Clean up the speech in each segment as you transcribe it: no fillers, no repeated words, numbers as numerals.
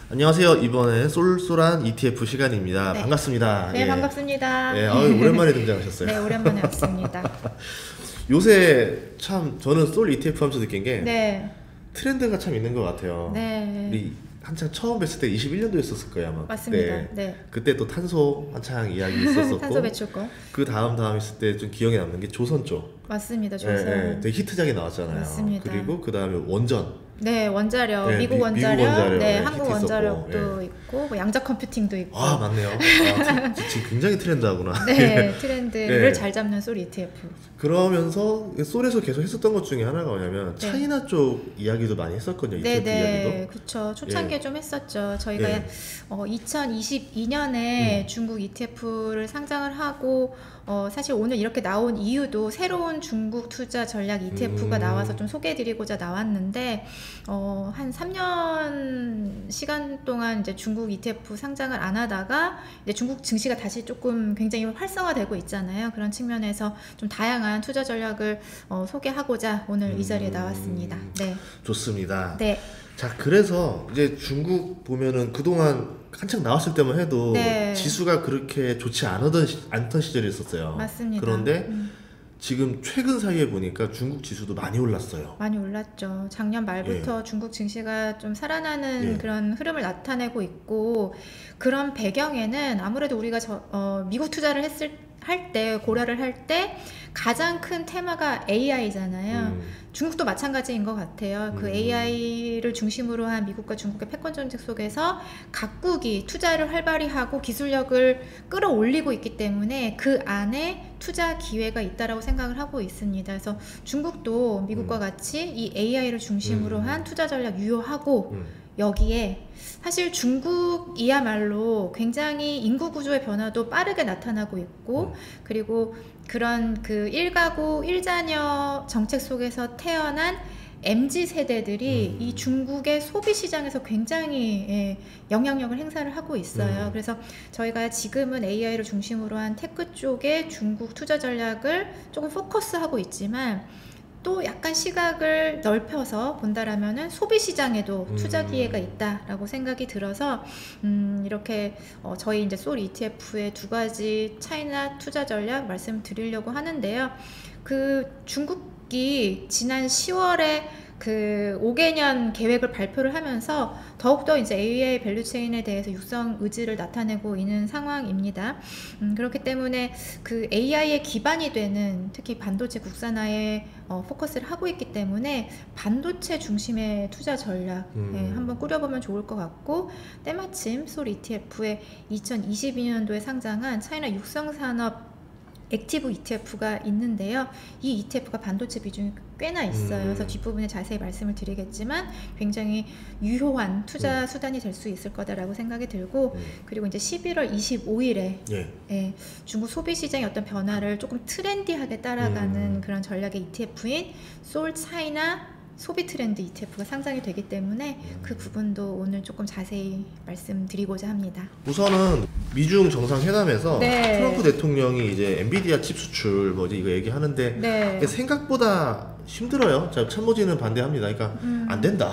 안녕하세요. 이번에 쏠쏠한 ETF 시간입니다. 네. 반갑습니다. 네, 예. 반갑습니다. 예, 오랜만에 등장하셨어요. 네, 오랜만에 왔습니다. 요새 참 저는 쏠 ETF 하면서 느낀 게 네, 트렌드가 참 있는 것 같아요. 네, 우리 한창 처음 뵀을 때 21년도였었을 거예요, 아마. 맞습니다. 그때. 네. 그때 또 탄소 한창 이야기 있었었고. 탄소 배출권. 그 다음 있을 때 좀 기억에 남는 게 조선 쪽. 맞습니다. 예, 조선. 예, 되게 히트작이 나왔잖아요. 맞습니다. 그리고 그 다음에 원전. 네, 원자력, 네, 미국 미국 원자력, 원자력, 네, 네, 한국 히트 원자력도 있었고, 있고, 뭐 양자 컴퓨팅도 있고. 아, 맞네요. 지금 굉장히 트렌드하구나. 네, 트렌드를 네. 잘 잡는 솔 ETF. 그러면서 솔에서 계속 했었던 것 중에 하나가 뭐냐면 네. 차이나 쪽 이야기도 많이 했었거든요. 네, ETF 이야기도. 네, 그쵸. 초창기에 좀 했었죠. 저희가 예. 2022년에 중국 ETF를 상장을 하고, 사실 오늘 이렇게 나온 이유도 새로운 중국 투자 전략 ETF가 나와서 좀 소개해드리고자 나왔는데, 한 3년 시간 동안 이제 중국 ETF 상장을 안 하다가 이제 중국 증시가 다시 조금 굉장히 활성화되고 있잖아요. 그런 측면에서 좀 다양한 투자 전략을 소개하고자 오늘 이 자리에 나왔습니다. 네. 좋습니다. 네. 자, 그래서 이제 중국 보면은 그동안 한창 나왔을 때만 해도 네. 지수가 그렇게 좋지 않던 시절이 있었어요. 맞습니다. 그런데 지금 최근 사이에 보니까 중국 지수도 많이 올랐어요. 많이 올랐죠. 작년 말부터 중국 증시가 좀 살아나는 예. 그런 흐름을 나타내고 있고, 그런 배경에는 아무래도 우리가 미국 투자를 할 때, 고려를 할 때 가장 큰 테마가 AI잖아요. 중국도 마찬가지인 것 같아요. 그 AI를 중심으로 한 미국과 중국의 패권 정책 속에서 각국이 투자를 활발히 하고 기술력을 끌어올리고 있기 때문에 그 안에 투자 기회가 있다라고 생각을 하고 있습니다. 그래서 중국도 미국과 같이 이 AI를 중심으로 한 투자 전략 유효하고, 여기에 사실 중국이야말로 굉장히 인구 구조의 변화도 빠르게 나타나고 있고, 그리고 그런 그 일가구 일자녀 정책 속에서 태어난 MZ 세대들이 이 중국의 소비 시장에서 굉장히 영향력을 행사를 하고 있어요. 그래서 저희가 지금은 AI를 중심으로 한 테크 쪽에 중국 투자 전략을 조금 포커스하고 있지만, 또 약간 시각을 넓혀서 본다라면은 소비 시장에도 투자 기회가 있다라고 생각이 들어서 이렇게 저희 이제 솔 ETF의 두 가지 차이나 투자 전략 말씀드리려고 하는데요. 그 중국이 지난 10월에 그 5개년 계획을 발표를 하면서 더욱더 이제 AI 밸류체인에 대해서 육성 의지를 나타내고 있는 상황입니다. 그렇기 때문에 그 AI의 기반이 되는 특히 반도체 국산화에 포커스를 하고 있기 때문에 반도체 중심의 투자 전략 한번 꾸려보면 좋을 것 같고, 때마침 솔 ETF의 2022년도에 상장한 차이나 육성산업 액티브 ETF가 있는데요. 이 ETF가 반도체 비중이 꽤나 있어요. 그래서 뒷부분에 자세히 말씀을 드리겠지만 굉장히 유효한 투자 수단이 될 수 있을 거다라고 생각이 들고, 그리고 이제 11월 25일에 중국 소비 시장의 어떤 변화를 조금 트렌디하게 따라가는 그런 전략의 ETF인 솔 차이나 소비 트렌드 ETF가 상장이 되기 때문에 그 부분도 오늘 조금 자세히 말씀드리고자 합니다. 우선은 미중 정상회담에서 네. 트럼프 대통령이 이제 엔비디아 칩 수출 뭐지 이거 얘기하는데 네. 이게 생각보다 힘들어요. 자, 참모진은 반대합니다. 그러니까 안 된다.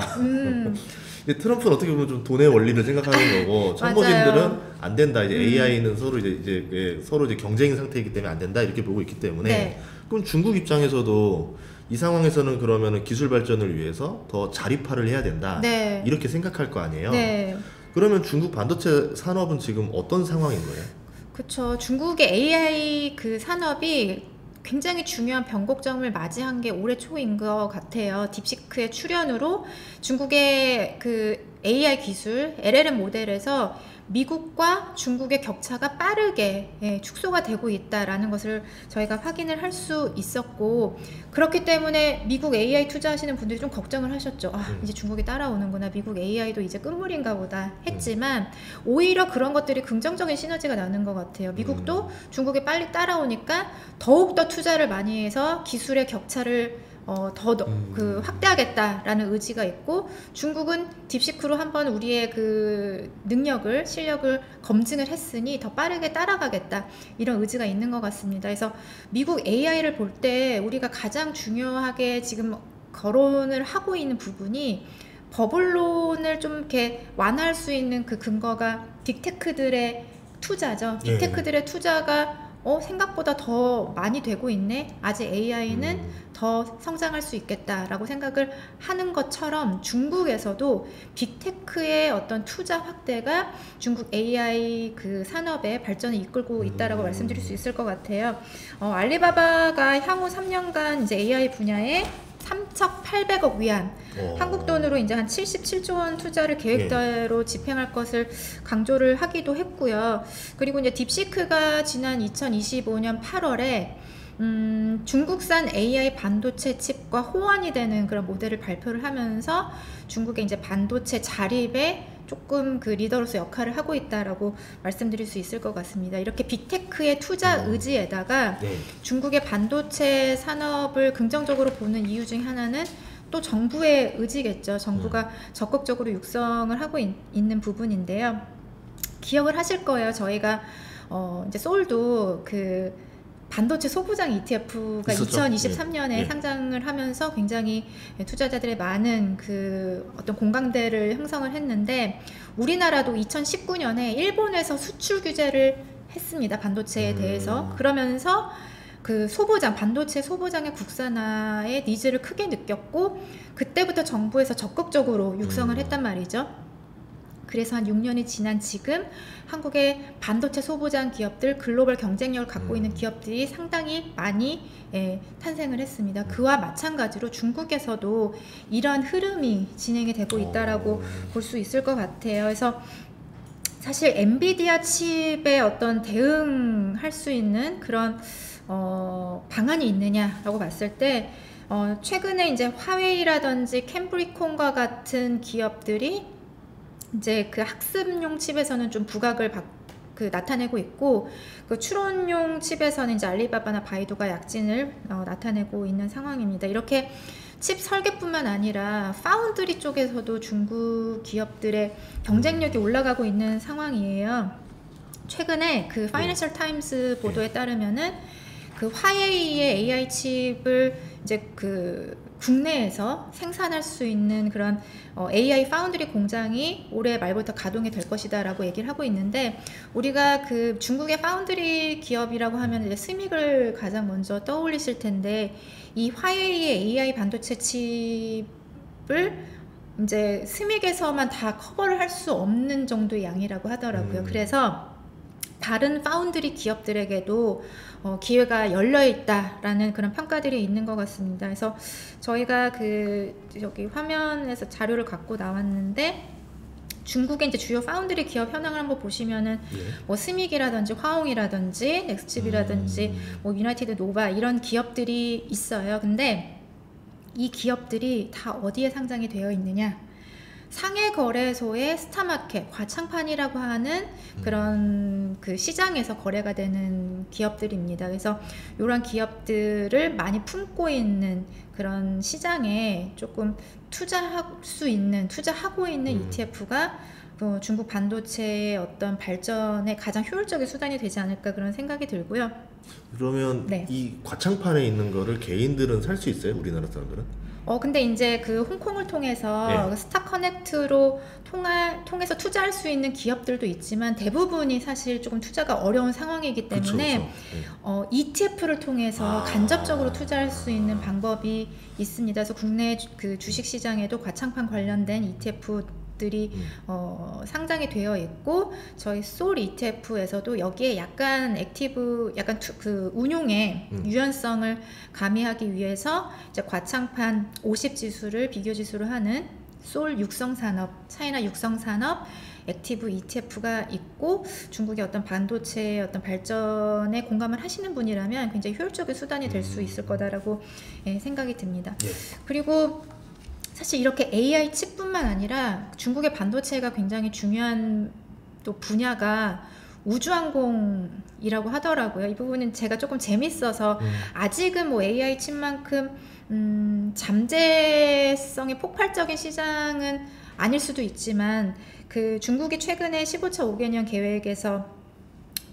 이제 트럼프는 어떻게 보면 좀 돈의 원리를 생각하는 거고 참모진들은 맞아요. 안 된다. 이제 AI는 서로 서로 경쟁 상태이기 때문에 안 된다 이렇게 보고 있기 때문에 네. 그럼 중국 입장에서도 이 상황에서는 그러면은 기술 발전을 위해서 더 자립화를 해야 된다. 네. 이렇게 생각할 거 아니에요. 네. 그러면 중국 반도체 산업은 지금 어떤 상황인 거예요? 그쵸. 중국의 AI 그 산업이 굉장히 중요한 변곡점을 맞이한 게 올해 초인 것 같아요. 딥시크의 출현으로 중국의 그 AI 기술, LLM 모델에서 미국과 중국의 격차가 빠르게 축소가 되고 있다라는 것을 저희가 확인을 할 수 있었고, 그렇기 때문에 미국 AI 투자하시는 분들이 좀 걱정을 하셨죠. 이제 중국이 따라오는구나, 미국 AI도 이제 끝물인가 보다 했지만 오히려 그런 것들이 긍정적인 시너지가 나는 것 같아요. 미국도 중국이 빨리 따라오니까 더욱더 투자를 많이 해서 기술의 격차를 그 확대하겠다라는 의지가 있고, 중국은 딥시크로 한번 우리의 그 능력을, 실력을 검증을 했으니 더 빠르게 따라가겠다, 이런 의지가 있는 것 같습니다. 그래서 미국 AI를 볼 때 우리가 가장 중요하게 지금 거론을 하고 있는 부분이 버블론을 좀 이렇게 완화할 수 있는 그 근거가 빅테크들의 투자죠. 빅테크들의 투자가 생각보다 더 많이 되고 있네. 아직 AI는 더 성장할 수 있겠다라고 생각을 하는 것처럼 중국에서도 빅테크의 어떤 투자 확대가 중국 AI 그 산업의 발전을 이끌고 있다라고 말씀드릴 수 있을 것 같아요. 알리바바가 향후 3년간 이제 AI 분야에 3,800억 위안, 한국 돈으로 이제 한 77조 원 투자를 계획대로 집행할 것을 강조를 하기도 했고요. 그리고 이제 딥시크가 지난 2025년 8월에 중국산 AI 반도체 칩과 호환이 되는 그런 모델을 발표를 하면서 중국의 이제 반도체 자립에 조금 그 리더로서 역할을 하고 있다라고 말씀드릴 수 있을 것 같습니다. 이렇게 빅테크의 투자 의지에다가 중국의 반도체 산업을 긍정적으로 보는 이유 중 하나는 또 정부의 의지겠죠. 정부가 적극적으로 육성을 하고 있는 부분인데요. 기억을 하실 거예요. 저희가 이제 소울도 그 반도체 소부장 ETF가 있었죠? 2023년에 상장을 하면서 굉장히 투자자들의 많은 그 어떤 공감대를 형성을 했는데, 우리나라도 2019년에 일본에서 수출 규제를 했습니다. 반도체에 대해서. 그러면서 그 소부장, 반도체 소부장의 국산화의 니즈를 크게 느꼈고, 그때부터 정부에서 적극적으로 육성을 했단 말이죠. 그래서 한 6년이 지난 지금 한국의 반도체 소부장 기업들, 글로벌 경쟁력을 갖고 있는 기업들이 상당히 많이 탄생을 했습니다. 그와 마찬가지로 중국에서도 이런 흐름이 진행이 되고 있다라고 볼 수 있을 것 같아요. 그래서 사실 엔비디아 칩에 어떤 대응할 수 있는 그런 방안이 있느냐라고 봤을 때 최근에 이제 화웨이라든지 캠브리콘과 같은 기업들이 이제 그 학습용 칩에서는 좀 부각을 나타내고 있고, 그 추론용 칩에서는 이제 알리바바나 바이두가 약진을 나타내고 있는 상황입니다. 이렇게 칩 설계뿐만 아니라 파운드리 쪽에서도 중국 기업들의 경쟁력이 올라가고 있는 상황이에요. 최근에 그 파이낸셜 타임스 보도에 따르면은 그 화웨이의 AI 칩을 이제 그 국내에서 생산할 수 있는 그런 AI 파운드리 공장이 올해 말부터 가동이 될 것이다 라고 얘기를 하고 있는데, 우리가 그 중국의 파운드리 기업이라고 하면 이제 스믹을 가장 먼저 떠올리실 텐데, 이 화웨이의 AI 반도체 칩을 이제 스믹에서만 다 커버를 할 수 없는 정도의 양이라고 하더라고요. 그래서 다른 파운드리 기업들에게도 기회가 열려 있다라는 그런 평가들이 있는 것 같습니다. 그래서 저희가 여기 화면에서 자료를 갖고 나왔는데, 중국의 이제 주요 파운드리 기업 현황을 한번 보시면은 뭐 스믹이라든지 화홍이라든지 넥스칩이라든지 뭐 유나이티드 노바 이런 기업들이 있어요. 근데 이 기업들이 다 어디에 상장이 되어 있느냐? 상해 거래소의 스타마켓, 과창판이라고 하는 그런 그 시장에서 거래가 되는 기업들입니다. 그래서 이런 기업들을 많이 품고 있는 그런 시장에 조금 투자하고 있는 ETF가 중국 반도체의 어떤 발전에 가장 효율적인 수단이 되지 않을까, 그런 생각이 들고요. 그러면 이 과창판에 있는 거를 개인들은 살 수 있어요? 우리나라 사람들은? 근데 이제 그 홍콩을 통해서 스타커넥트로 통해서 투자할 수 있는 기업들도 있지만, 대부분이 사실 조금 투자가 어려운 상황이기 때문에 ETF를 통해서 간접적으로 투자할 수 있는 방법이 있습니다. 그래서 국내 그 주식 시장에도 과창판 관련된 ETF들이 상장이 되어 있고, 저희 소울 ETF에서도 여기에 약간 그 운용의 유연성을 가미하기 위해서 이제 과창판 50 지수를 비교 지수로 하는 소울 육성산업, 차이나 육성산업 액티브 ETF가 있고, 중국의 어떤 반도체의 어떤 발전에 공감을 하시는 분이라면 굉장히 효율적인 수단이 될 수 있을 거다라고 생각이 듭니다. 그리고 사실 이렇게 AI 칩뿐만 아니라 중국의 반도체가 굉장히 중요한 또 분야가 우주항공이라고 하더라고요. 이 부분은 제가 조금 재밌어서, 아직은 뭐 AI 칩만큼 잠재성이 폭발적인 시장은 아닐 수도 있지만, 그 중국이 최근에 15차 5개년 계획에서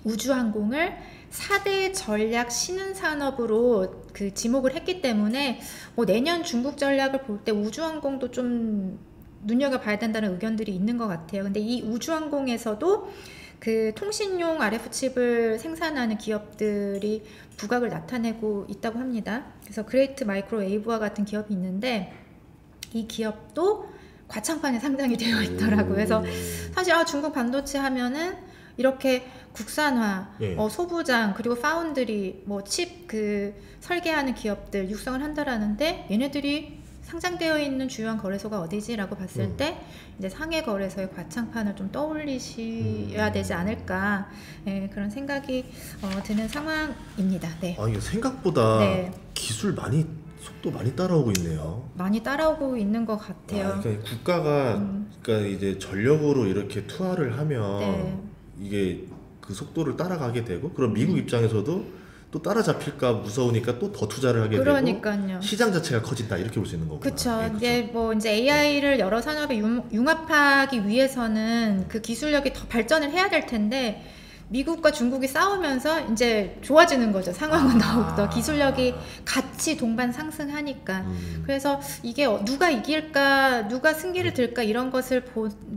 우주항공을 4대 전략 신흥산업으로 그 지목을 했기 때문에, 뭐 내년 중국 전략을 볼 때 우주항공도 좀 눈여겨봐야 된다는 의견들이 있는 것 같아요. 근데 이 우주항공에서도 그 통신용 RF칩을 생산하는 기업들이 부각을 나타내고 있다고 합니다. 그래서 그레이트 마이크로웨이브와 같은 기업이 있는데 이 기업도 과창판에 상장이 되어 있더라고요. 그래서 사실 중국 반도체 하면은 이렇게 국산화, 예. 소부장 그리고 파운드리 뭐 칩 그 설계하는 기업들 육성을 한다라는데 얘네들이 상장되어 있는 주요한 거래소가 어디지라고 봤을 때 이제 상해 거래소의 과창판을 좀 떠올리셔야 되지 않을까 그런 생각이 드는 상황입니다. 네. 이게 생각보다 네. 기술 속도 많이 따라오고 있네요. 많이 따라오고 있는 것 같아요. 그러니까 국가가 그러니까 이제 전력으로 이렇게 투하를 하면 네. 이게 그 속도를 따라가게 되고, 그럼 미국 입장에서도 또 따라잡힐까 무서우니까 또 더 투자를 하게 그러니까요. 되고 시장 자체가 커진다 이렇게 볼 수 있는 거구나. 그렇죠. 예, 이제 AI를 여러 산업에 융합하기 위해서는 그 기술력이 더 발전을 해야 될 텐데 미국과 중국이 싸우면서 이제 좋아지는 거죠. 상황은 더욱더 기술력이 같이 동반 상승하니까. 그래서 이게 누가 이길까, 누가 승기를 들까 이런 것을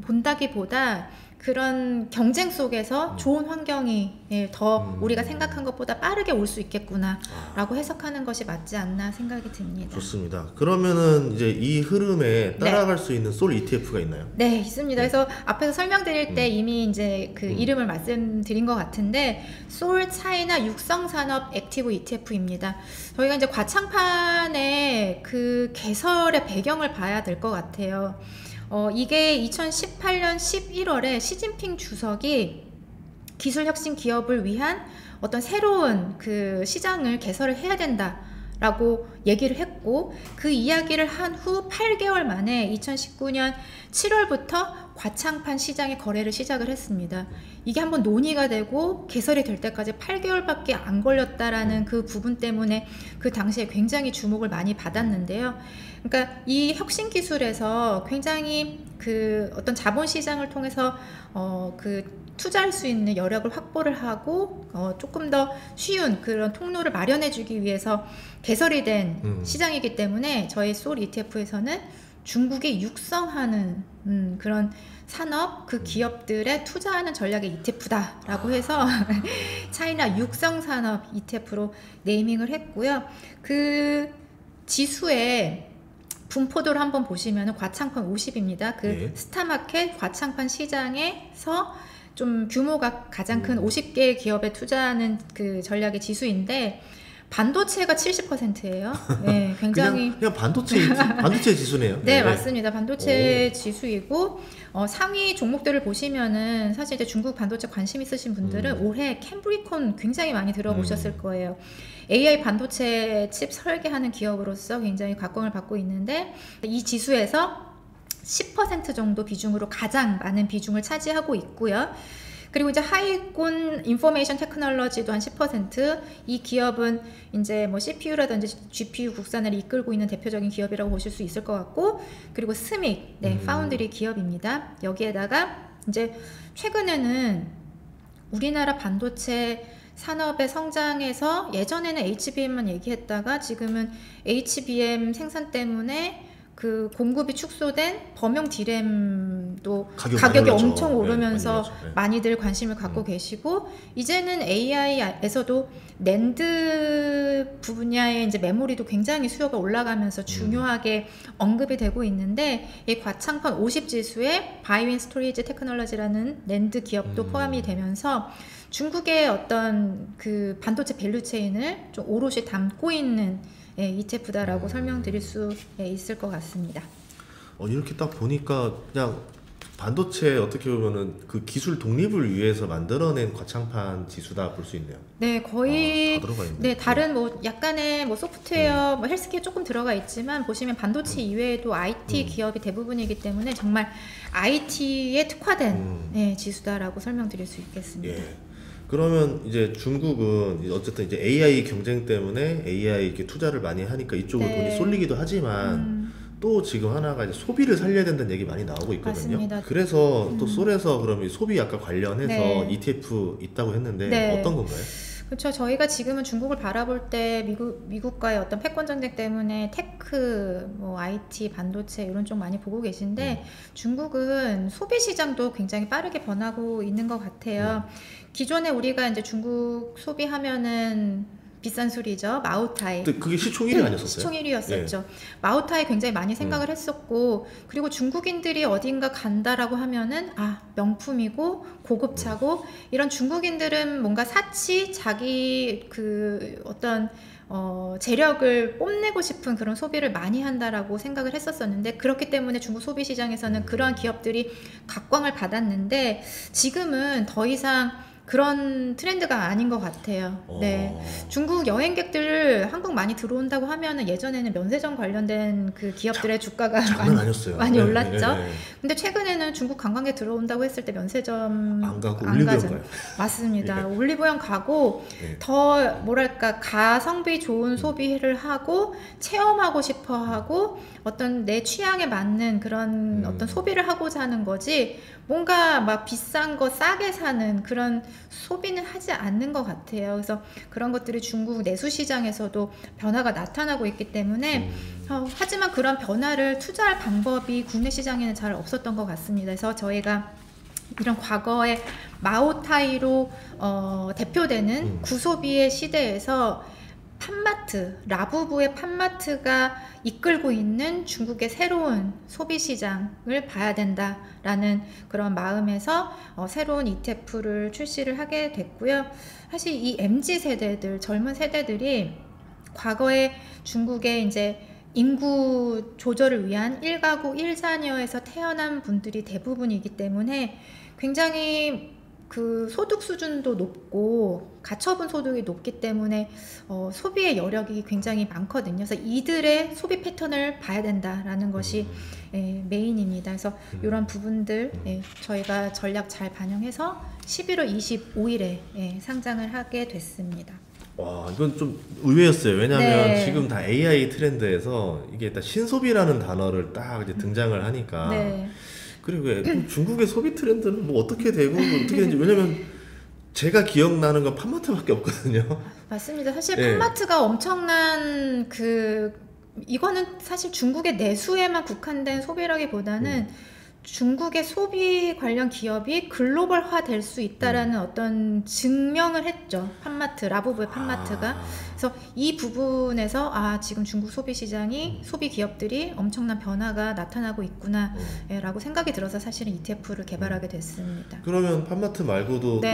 본다기보다 그런 경쟁 속에서 좋은 환경이 더 우리가 생각한 것보다 빠르게 올 수 있겠구나 라고 해석하는 것이 맞지 않나 생각이 듭니다. 좋습니다. 그러면은 이제 이 흐름에 따라갈 수 있는 솔 ETF가 있나요? 네, 있습니다. 그래서 앞에서 설명드릴 때 이미 이제 그 이름을 말씀드린 것 같은데 솔 차이나 육성산업 액티브 ETF입니다. 저희가 이제 과창판의 그 개설의 배경을 봐야 될 것 같아요. 이게 2018년 11월에 시진핑 주석이 기술혁신 기업을 위한 어떤 새로운 그 시장을 개설을 해야 된다라고 얘기를 했고, 그 이야기를 한 후 8개월 만에 2019년 7월부터 과창판 시장의 거래를 시작을 했습니다. 이게 한번 논의가 되고 개설이 될 때까지 8개월밖에 안 걸렸다라는 그 부분 때문에 그 당시에 굉장히 주목을 많이 받았는데요. 그러니까 이 혁신 기술에서 굉장히 그 어떤 자본 시장을 통해서 그 투자할 수 있는 여력을 확보를 하고 조금 더 쉬운 그런 통로를 마련해 주기 위해서 개설이 된 시장이기 때문에 저희 솔 ETF에서는 중국이 육성하는 그런 산업, 그 기업들에 투자하는 전략의 ETF다라고 해서 차이나 육성산업 ETF로 네이밍을 했고요. 그 지수에 분포도를 한번 보시면 과창판 50입니다. 그 스타마켓 과창판 시장에서 좀 규모가 가장 큰 50개 기업에 투자하는 그 전략의 지수인데 반도체가 70%예요. 네, 굉장히 그냥 반도체 지수네요. 네, 맞습니다. 반도체 지수이고 상위 종목들을 보시면은 사실 이제 중국 반도체 관심 있으신 분들은 올해 캠브리콘 굉장히 많이 들어보셨을 거예요. AI 반도체 칩 설계하는 기업으로서 굉장히 각광을 받고 있는데 이 지수에서 10% 정도 비중으로 가장 많은 비중을 차지하고 있고요. 그리고 이제 하이콘 인포메이션 테크놀로지도 한 10%. 이 기업은 이제 뭐 CPU라든지 GPU 국산을 이끌고 있는 대표적인 기업이라고 보실 수 있을 것 같고, 그리고 스믹, 파운드리 기업입니다. 여기에다가 이제 최근에는 우리나라 반도체 산업의 성장에서 예전에는 HBM만 얘기했다가 지금은 HBM 생산 때문에 그 공급이 축소된 범용 D램도 가격이 엄청 오르면서 많이들 관심을 갖고 계시고, 이제는 AI에서도 낸드 분야의 이제 메모리도 굉장히 수요가 올라가면서 중요하게 언급이 되고 있는데, 이 과창판 50 지수에 바이윈 스토리지 테크놀로지라는 낸드 기업도 포함이 되면서 중국의 어떤 그 반도체 밸류체인을 좀 오롯이 담고 있는 ETF다라고 설명드릴 수 있을 것 같습니다. 이렇게 딱 보니까 그냥 반도체 어떻게 보면은 그 기술 독립을 위해서 만들어낸 과창판 지수다 볼 수 있네요. 네, 거의 다 들어가 있네요. 네, 다른 뭐 약간의 뭐 소프트웨어, 뭐 헬스케어 조금 들어가 있지만 보시면 반도체 이외에도 IT 기업이 대부분이기 때문에 정말 IT에 특화된 지수다라고 설명드릴 수 있겠습니다. 예. 그러면 이제 중국은 어쨌든 이제 AI 경쟁 때문에 AI 이렇게 투자를 많이 하니까 이쪽으로 돈이 쏠리기도 하지만 또 지금 하나가 이제 소비를 살려야 된다는 얘기 많이 나오고 있거든요. 맞습니다. 그래서 또 솔에서 그러면 소비 아까 관련해서 ETF 있다고 했는데 어떤 건가요? 그렇죠. 저희가 지금은 중국을 바라볼 때 미국과의 어떤 패권 전쟁 때문에 테크, 뭐 IT, 반도체 이런 쪽 많이 보고 계신데 중국은 소비 시장도 굉장히 빠르게 변하고 있는 것 같아요. 기존에 우리가 이제 중국 소비하면은 비싼 술이죠. 마오타이. 근데 그게 시총 1위 아니었었어요? 시총 1위였었죠. 마오타이 굉장히 많이 생각을 했었고, 그리고 중국인들이 어딘가 간다라고 하면은 명품이고 고급차고, 이런 중국인들은 뭔가 사치, 자기 그 어떤 재력을 뽐내고 싶은 그런 소비를 많이 한다라고 생각을 했었었는데, 그렇기 때문에 중국 소비 시장에서는 그러한 기업들이 각광을 받았는데, 지금은 더 이상 그런 트렌드가 아닌 것 같아요. 네. 중국 여행객들 한국 많이 들어온다고 하면은 예전에는 면세점 관련된 그 기업들의 주가가 많이 올랐죠. 근데 최근에는 중국 관광객 들어온다고 했을 때 면세점 안 가고 올리브영 가요. 맞습니다. 올리브영 가고 더 뭐랄까 가성비 좋은 소비를 하고 체험하고 싶어 하고 어떤 내 취향에 맞는 그런 어떤 소비를 하고자 하는 거지, 뭔가 막 비싼 거 싸게 사는 그런 소비는 하지 않는 것 같아요. 그래서 그런 것들이 중국 내수 시장에서도 변화가 나타나고 있기 때문에 하지만 그런 변화를 투자할 방법이 국내 시장에는 잘 없었던 것 같습니다. 그래서 저희가 이런 과거의 마오타이로 대표되는 구소비의 시대에서 팜마트, 라부부의 팜마트가 이끌고 있는 중국의 새로운 소비 시장을 봐야 된다라는 그런 마음에서 새로운 ETF를 출시를 하게 됐고요. 사실 이 MZ 세대들, 젊은 세대들이 과거에 중국의 이제 인구 조절을 위한 1가구 1자녀에서 태어난 분들이 대부분이기 때문에 굉장히 그 소득 수준도 높고 가처분 소득이 높기 때문에 소비의 여력이 굉장히 많거든요. 그래서 이들의 소비 패턴을 봐야 된다라는 것이 메인입니다. 그래서 이런 부분들 저희가 전략 잘 반영해서 11월 25일에 상장을 하게 됐습니다. 와, 이건 좀 의외였어요. 왜냐하면 지금 다 AI 트렌드에서 이게 일단 신소비라는 단어를 딱 이제 등장을 하니까. 그리고 중국의 소비 트렌드는 뭐 어떻게 되고 뭐 어떻게 되는지, 왜냐면 제가 기억나는 건 팜마트밖에 없거든요. 맞습니다. 사실 팜마트가 엄청난 이거는 사실 중국의 내수에만 국한된 소비라기보다는 중국의 소비 관련 기업이 글로벌화 될 수 있다라는 어떤 증명을 했죠. 팜마트, 라부부의 팜마트가. 그래서 이 부분에서 지금 중국 소비 시장이 소비 기업들이 엄청난 변화가 나타나고 있구나 라고 생각이 들어서 사실은 ETF를 개발하게 됐습니다. 그러면 팜마트 말고도 또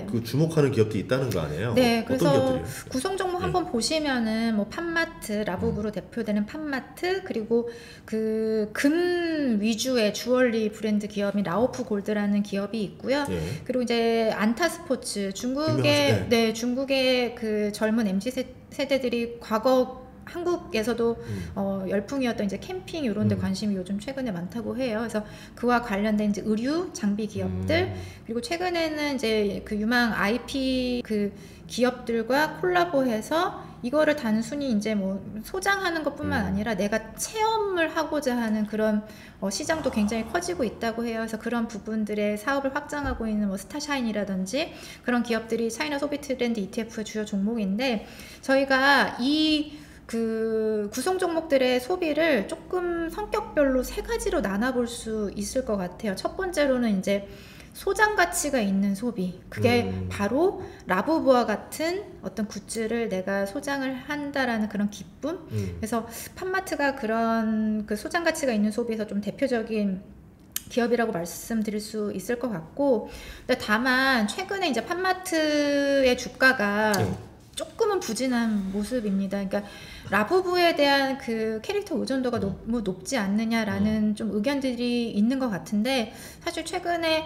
그 주목하는 기업들이 있다는 거 아니에요? 네, 그래서 구성 종목 한번 보시면은 뭐 팜마트, 라부부로 대표되는 팜마트, 그리고 그 금 위주의 주얼리 브랜드 기업인 라오프 골드라는 기업이 있고요. 그리고 이제 안타스포츠, 중국의 그 젊은 MZ 세대들이 과거 한국에서도 열풍이었던 이제 캠핑 이런 데 관심이 요즘 최근에 많다고 해요. 그래서 그와 관련된 이제 의류 장비 기업들, 그리고 최근에는 이제 그 유망 IP 그 기업들과 콜라보해서 이거를 단순히 이제 뭐 소장하는 것뿐만 아니라 내가 체험을 하고자 하는 그런 시장도 굉장히 커지고 있다고 해요. 그래서 그런 부분들의 사업을 확장하고 있는 뭐 스타샤인이라든지 그런 기업들이 차이나 소비 트렌드 ETF의 주요 종목인데, 저희가 그 구성 종목들의 소비를 조금 성격별로 3가지로 나눠볼 수 있을 것 같아요. 첫 번째로는 이제 소장 가치가 있는 소비, 그게 바로 라부부와 같은 어떤 굿즈를 내가 소장을 한다라는 그런 기쁨. 그래서 팜마트가 그런 그 소장 가치가 있는 소비에서 좀 대표적인 기업이라고 말씀드릴 수 있을 것 같고, 근데 다만 최근에 이제 팜마트의 주가가 조금은 부진한 모습입니다. 그러니까 라부부에 대한 그 캐릭터 의존도가 너무 높지 않느냐라는 좀 의견들이 있는 것 같은데, 사실 최근에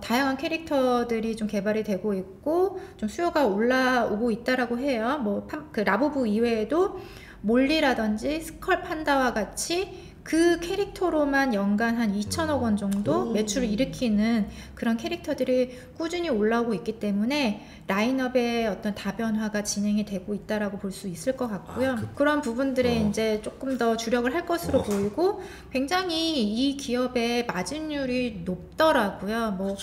다양한 캐릭터들이 좀 개발이 되고 있고 좀 수요가 올라오고 있다라고 해요. 뭐 그 라부부 이외에도 몰리라든지 스컬 판다와 같이 그 캐릭터로만 연간 한 2천억 원 정도 매출을 일으키는 그런 캐릭터들이 꾸준히 올라오고 있기 때문에 라인업의 어떤 다변화가 진행이 되고 있다라고 볼 수 있을 것 같고요. 그런 부분들에 이제 조금 더 주력을 할 것으로 보이고, 굉장히 이 기업의 마진율이 높더라고요. 뭐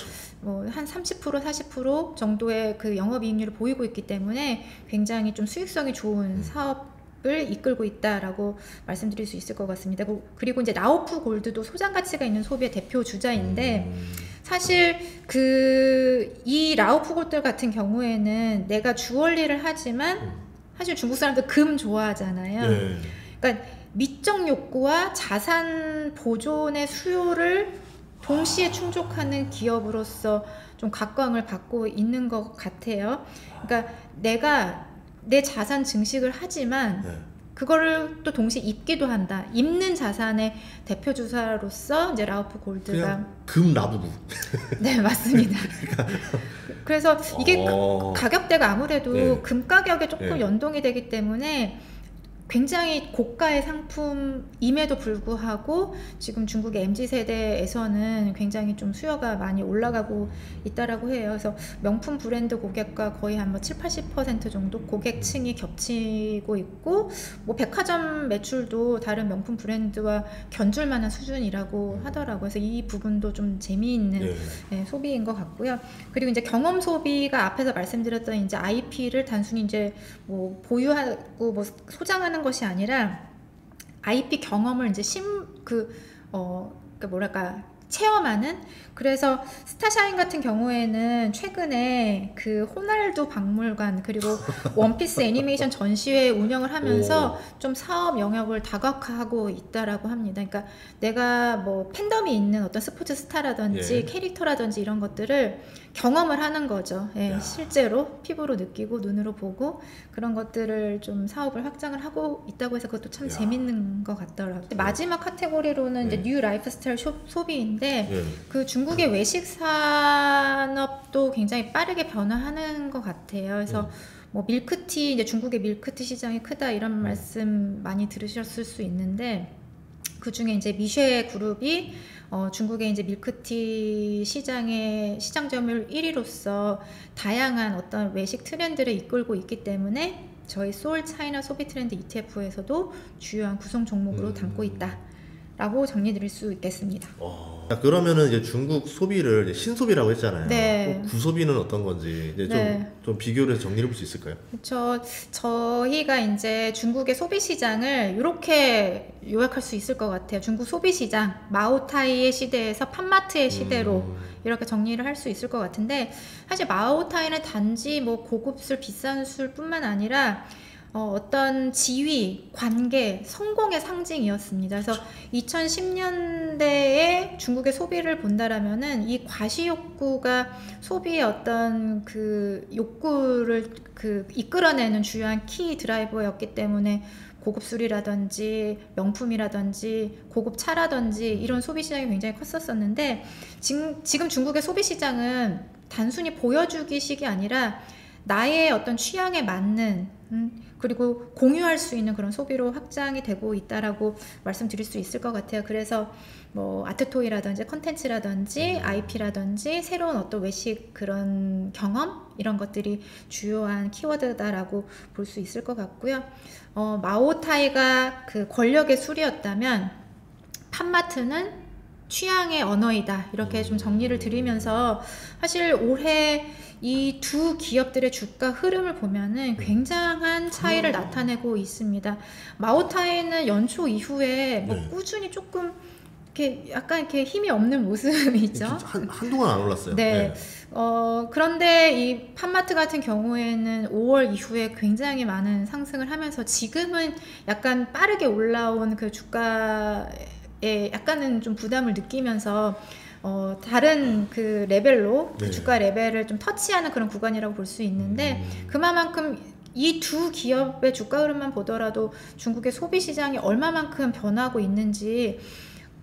한 30% 40% 정도의 그 영업이익률을 보이고 있기 때문에 굉장히 좀 수익성이 좋은 사업을 이끌고 있다라고 말씀드릴 수 있을 것 같습니다. 그리고 이제 라오프 골드도 소장 가치가 있는 소비의 대표 주자인데, 사실 이 라오프 골드 같은 경우에는 내가 주얼리를 하지만 사실 중국 사람들 금 좋아하잖아요. 네. 그러니까 미적 욕구와 자산 보존의 수요를 동시에 충족하는 기업으로서 좀 각광을 받고 있는 것 같아요. 그러니까 내가 내 자산 증식을 하지만 그거를 또 동시에 입기도 한다. 입는 자산의 대표 주사로서 이제 라오프 골드가 그냥 금 라부부. 네, 맞습니다. 그래서 이게 가격대가 아무래도 금 가격에 조금 연동이 되기 때문에 굉장히 고가의 상품임에도 불구하고 지금 중국의 MZ세대에서는 굉장히 좀 수요가 많이 올라가고 있다라고 해요. 그래서 명품 브랜드 고객과 거의 한 70-80% 정도 고객층이 겹치고 있고, 뭐 백화점 매출도 다른 명품 브랜드와 견줄 만한 수준이라고 하더라고요. 그래서 이 부분도 좀 재미있는 소비인 것 같고요. 그리고 이제 경험 소비가 앞에서 말씀드렸던 이제 IP를 단순히 이제 뭐 보유하고 뭐 소장하는 것이 아니라 IP 경험을 이제 체험하는. 그래서 스타샤인 같은 경우에는 최근에 그 호날두 박물관 그리고 원피스 애니메이션 전시회 운영을 하면서 좀 사업 영역을 다각화하고 있다라고 합니다. 그러니까 내가 뭐 팬덤이 있는 어떤 스포츠 스타라든지 캐릭터라든지 이런 것들을 경험을 하는 거죠. 실제로 피부로 느끼고 눈으로 보고 그런 것들을 좀 사업을 확장을 하고 있다고 해서 그것도 참 재밌는 것 같더라고요. 마지막 카테고리로는 이제 뉴 라이프스타일 소비인데 그 중국의 외식 산업도 굉장히 빠르게 변화하는 것 같아요. 그래서 뭐 밀크티, 이제 중국의 밀크티 시장이 크다 이런 말씀 많이 들으셨을 수 있는데, 그 중에 이제 미쉐 그룹이 중국의 이제 밀크티 시장의 시장 점유율 1위로서 다양한 어떤 외식 트렌드를 이끌고 있기 때문에 저희 소울 차이나 소비 트렌드 ETF에서도 주요한 구성 종목으로 담고 있다라고 정리드릴 수 있겠습니다. 그러면은 이제 중국 소비를 이제 신소비라고 했잖아요. 네. 구소비는 어떤 건지 이제 좀 비교를 해서 정리해 볼 수 있을까요? 그렇죠. 저희가 이제 중국의 소비 시장을 이렇게 요약할 수 있을 것 같아요. 중국 소비 시장, 마오타이의 시대에서 팜마트의 시대로 이렇게 정리를 할 수 있을 것 같은데, 사실 마오타이는 단지 뭐 고급 술, 비싼 술뿐만 아니라 어떤 지위, 관계, 성공의 상징이었습니다. 그래서 2010년대에 중국의 소비를 본다라면은 이 과시 욕구가 소비의 어떤 그 욕구를 이끌어내는 주요한 키 드라이버였기 때문에 고급 술이라든지 명품이라든지 고급 차라든지 이런 소비 시장이 굉장히 컸었는데, 지금 중국의 소비 시장은 단순히 보여주기식이 아니라 나의 어떤 취향에 맞는 그리고 공유할 수 있는 그런 소비로 확장이 되고 있다라고 말씀드릴 수 있을 것 같아요. 그래서 뭐 아트토이라든지 컨텐츠라든지 IP라든지 새로운 어떤 외식 그런 경험 이런 것들이 주요한 키워드다라고 볼 수 있을 것 같고요. 마오타이가 그 권력의 술이었다면 팜마트는 취향의 언어이다, 이렇게 좀 정리를 드리면서 사실 올해 이 두 기업들의 주가 흐름을 보면은 굉장한 차이를 나타내고 있습니다. 마오타이는 연초 이후에 뭐 꾸준히 조금 이렇게 약간 이렇게 힘이 없는 모습이죠. 한동안 안 올랐어요. 네. 그런데 이 팜마트 같은 경우에는 5월 이후에 굉장히 많은 상승을 하면서 지금은 약간 빠르게 올라온 그 주가에 약간은 좀 부담을 느끼면서 다른 그 레벨로 그 주가 레벨을 좀 터치하는 그런 구간이라고 볼 수 있는데, 그만큼 이 두 기업의 주가 흐름만 보더라도 중국의 소비 시장이 얼마만큼 변하고 있는지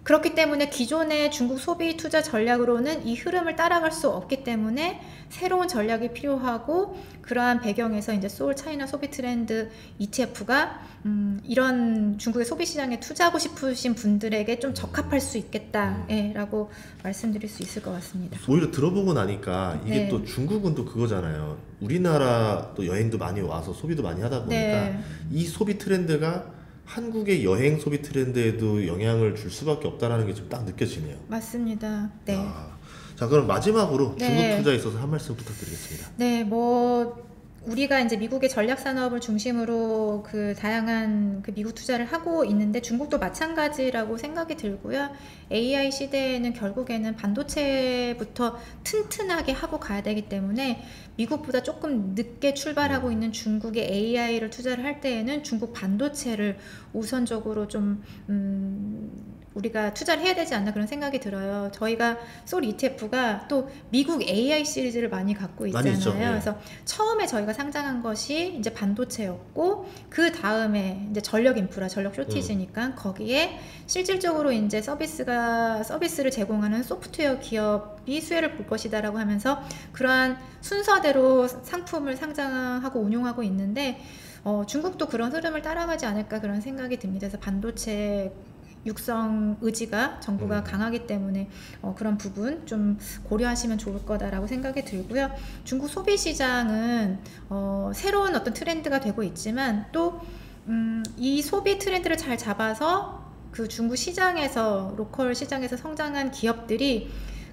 그렇기 때문에 기존의 중국 소비 투자 전략으로는 이 흐름을 따라갈 수 없기 때문에 새로운 전략이 필요하고, 그러한 배경에서 이제 소울 차이나 소비 트렌드 ETF가 이런 중국의 소비 시장에 투자하고 싶으신 분들에게 좀 적합할 수 있겠다라고 말씀드릴 수 있을 것 같습니다. 오히려 들어보고 나니까 이게 네. 또 중국은 또 그거잖아요. 우리나라 또 여행도 많이 와서 소비도 많이 하다 보니까 네. 이 소비 트렌드가 한국의 여행 소비 트렌드에도 영향을 줄 수밖에 없다라는 게 좀 딱 느껴지네요. 맞습니다. 네. 자, 그럼 마지막으로 네. 중국 투자에 있어서 한 말씀 부탁드리겠습니다. 네, 뭐 우리가 이제 미국의 전략 산업을 중심으로 그 다양한 그 미국 투자를 하고 있는데 중국도 마찬가지라고 생각이 들고요. AI 시대에는 결국에는 반도체부터 튼튼하게 하고 가야 되기 때문에 미국보다 조금 늦게 출발하고 있는 중국의 AI를 투자를 할 때에는 중국 반도체를 우선적으로 좀 우리가 투자를 해야 되지 않나 그런 생각이 들어요. 저희가 솔 ETF가 또 미국 AI 시리즈를 많이 갖고 있잖아요. 많이 있죠. 예. 그래서 처음에 저희가 상장한 것이 이제 반도체였고, 그 다음에 이제 전력 인프라, 전력 쇼티지니까 거기에 실질적으로 이제 서비스를 제공하는 소프트웨어 기업이 수혜를 볼 것이다라고 하면서 그러한 순서대로 상품을 상장하고 운용하고 있는데, 중국도 그런 흐름을 따라가지 않을까 그런 생각이 듭니다. 그래서 반도체 육성 의지가 정부가 강하기 때문에 그런 부분 좀 고려하시면 좋을 거다라고 생각이 들고요. 중국 소비 시장은 새로운 어떤 트렌드가 되고 있지만 또 이 소비 트렌드를 잘 잡아서 그 중국 시장에서, 로컬 시장에서 성장한 기업들이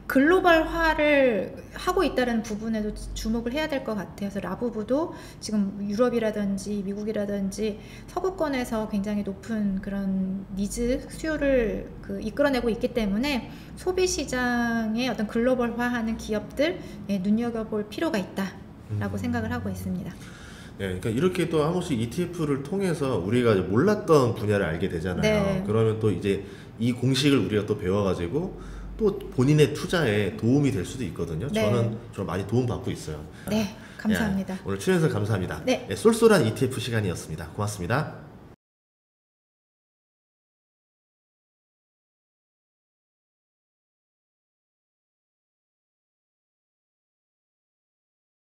글로벌화를 하고 있다는 부분에도 주목을 해야 될 것 같아요. 그래서 라부부도 지금 유럽이라든지 미국이라든지 서구권에서 굉장히 높은 그런 니즈, 수요를 이끌어내고 있기 때문에 소비 시장의 어떤 글로벌화하는 기업들 눈여겨볼 필요가 있다라고 생각을 하고 있습니다. 네, 그러니까 이렇게 또 한 번씩 ETF를 통해서 우리가 이제 몰랐던 분야를 알게 되잖아요. 네. 그러면 또 이제 이 공식을 우리가 또 배워가지고 또 본인의 투자에 도움이 될 수도 있거든요. 네. 저는 좀 많이 도움받고 있어요. 네, 감사합니다. 오늘 출연해서 감사합니다. 네. 쏠쏠한 ETF 시간이었습니다. 고맙습니다.